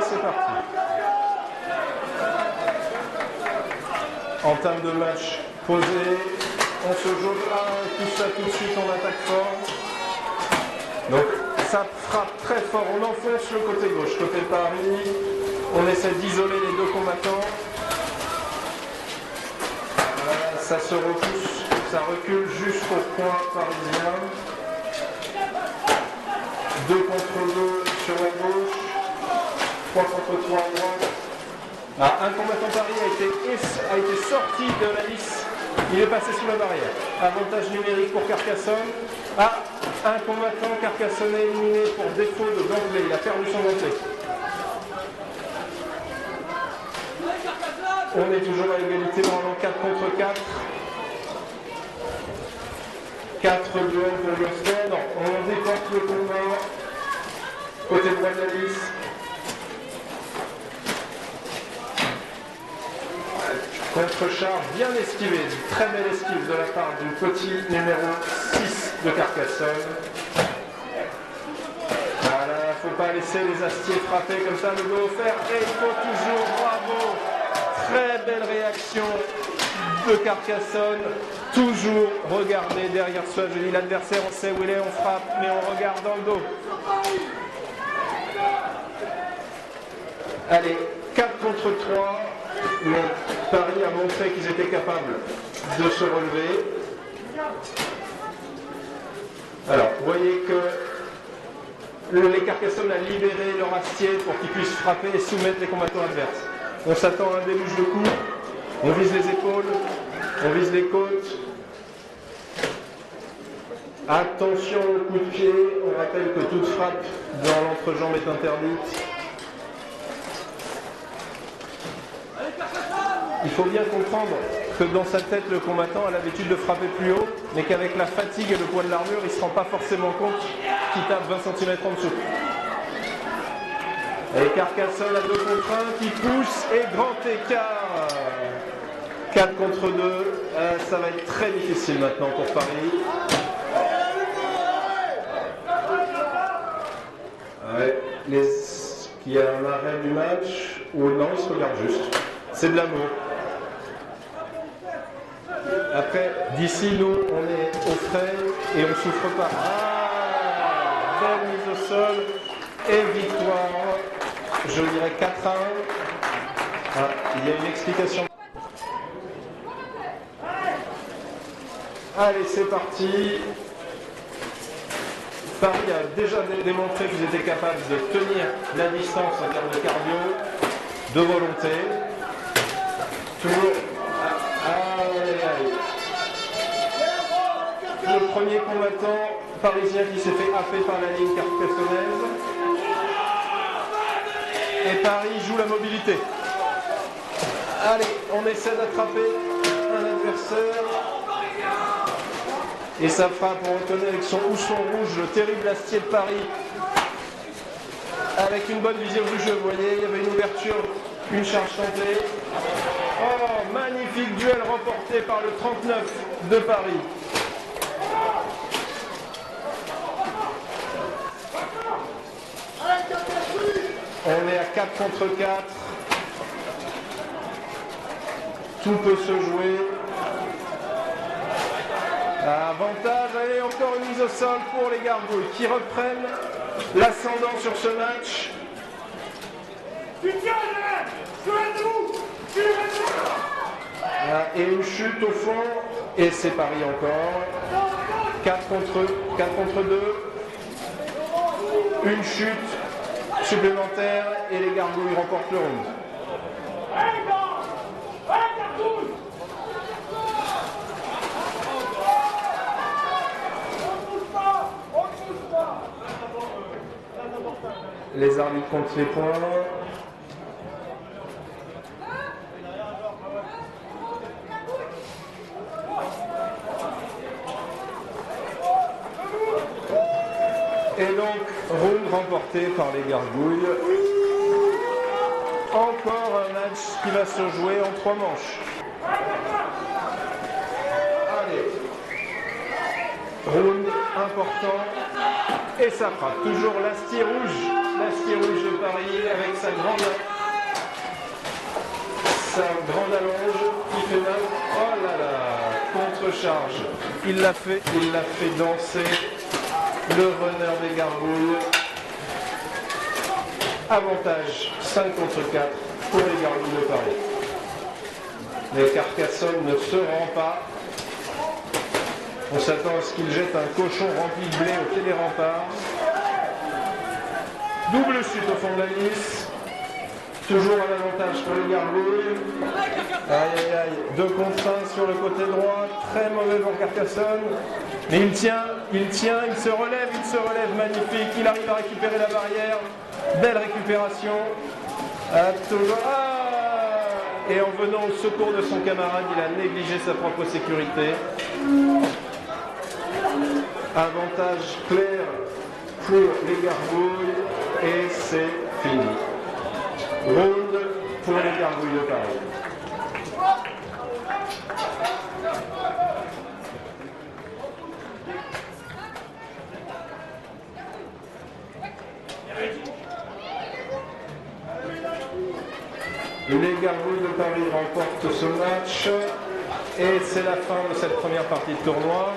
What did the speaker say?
c'est parti. Entame de match posé. On se joue tout ça tout de suite, on attaque fort. Donc ça frappe très fort, on enfonce le côté gauche, côté Paris. On essaie d'isoler les deux combattants. Voilà, ça se repousse, ça recule jusqu'au point parisien. 2 contre 2 sur la gauche, 3 contre 3 à droite. Un combattant Paris a été sorti de la lisse, il est passé sous la barrière. Avantage numérique pour Carcassonne. Un combattant carcassonnais éliminé pour défaut de gantelet, il a perdu son gantelet. On est toujours à égalité, vraiment 4 contre 4. 4 duels pour Gosselin. Non, on déporte le combat. Côté droit de la lisse. Contre-charge bien esquivé, très belle esquive de la part du petit numéro 6 de Carcassonne. Voilà, il ne faut pas laisser les astiers frapper comme ça, le dos offert, et il faut toujours, bravo. Très belle réaction de Carcassonne, toujours regarder derrière soi. Je dis l'adversaire, on sait où il est, on frappe, mais on regarde dans le dos. Allez, 4 contre 3, mais Paris a montré qu'ils étaient capables de se relever. Alors, vous voyez que les Carcassonne a libéré leur astier pour qu'ils puissent frapper et soumettre les combattants adverses. On s'attend à un déluge de coups, on vise les épaules, on vise les côtes. Attention au coup de pied, on rappelle que toute frappe dans l'entrejambe est interdite. Il faut bien comprendre que dans sa tête, le combattant a l'habitude de frapper plus haut, mais qu'avec la fatigue et le poids de l'armure, il ne se rend pas forcément compte qu'il tape 20 cm en dessous. Et Carcassonne à 2 contre 1 qui pousse et grand écart. 4 contre 2. Ça va être très difficile maintenant pour Paris. Ouais, il y a un arrêt du match ou non, ils se regardent juste. C'est de l'amour. Après, d'ici, nous, on est au frais et on ne souffre pas. Belle mise au sol et victoire. Je dirais 4 à 1. Il y a une explication. Allez, c'est parti. Paris a déjà démontré qu'ils étaient capables de tenir la distance en termes de cardio, de volonté. Toujours. Allez. Le premier combattant parisien qui s'est fait happer par la ligne carcassonnaise. Et Paris joue la mobilité. Allez, on essaie d'attraper un adversaire. Et ça frappe, on reconnaît avec son housson rouge le terrible astier de Paris. Avec une bonne vision du jeu, vous voyez, il y avait une ouverture, une charge tentée. Oh, magnifique duel remporté par le 39 de Paris. On est à 4 contre 4. Tout peut se jouer. Avantage, allez, encore une mise au sol pour les Gargouilles qui reprennent l'ascendant sur ce match. Et une chute au fond, et c'est Paris encore. 4 contre 2. Une chute supplémentaire et les Gargouilles remportent le round. Les arbitres comptent les points. Et donc, round remporté par les Gargouilles. Encore un match qui va se jouer en 3 manches. Allez. Round important. Et ça frappe. Toujours l'astier rouge. l'Acier Rouge de Paris avec sa grande allonge qui fait mal. Oh là là, contre-charge. Il l'a fait danser. Le runner des Gargouilles. Avantage 5 contre 4 pour les Gargouilles de Paris. Mais Carcassonne ne se rend pas. On s'attend à ce qu'il jette un cochon rempli de blé au télérempart. Double chute au fond de la lisse. Toujours un avantage pour les Gargouilles. Aïe aïe aïe. 2 contre 1 sur le côté droit. Très mauvais pour Carcassonne. Mais il tient, il se relève, magnifique. Il arrive à récupérer la barrière. Belle récupération. Et en venant au secours de son camarade, il a négligé sa propre sécurité. Avantage clair pour les Gargouilles et c'est fini. Round pour les Gargouilles de Paris. Les Gargouilles de Paris remportent ce match et c'est la fin de cette première partie de tournoi.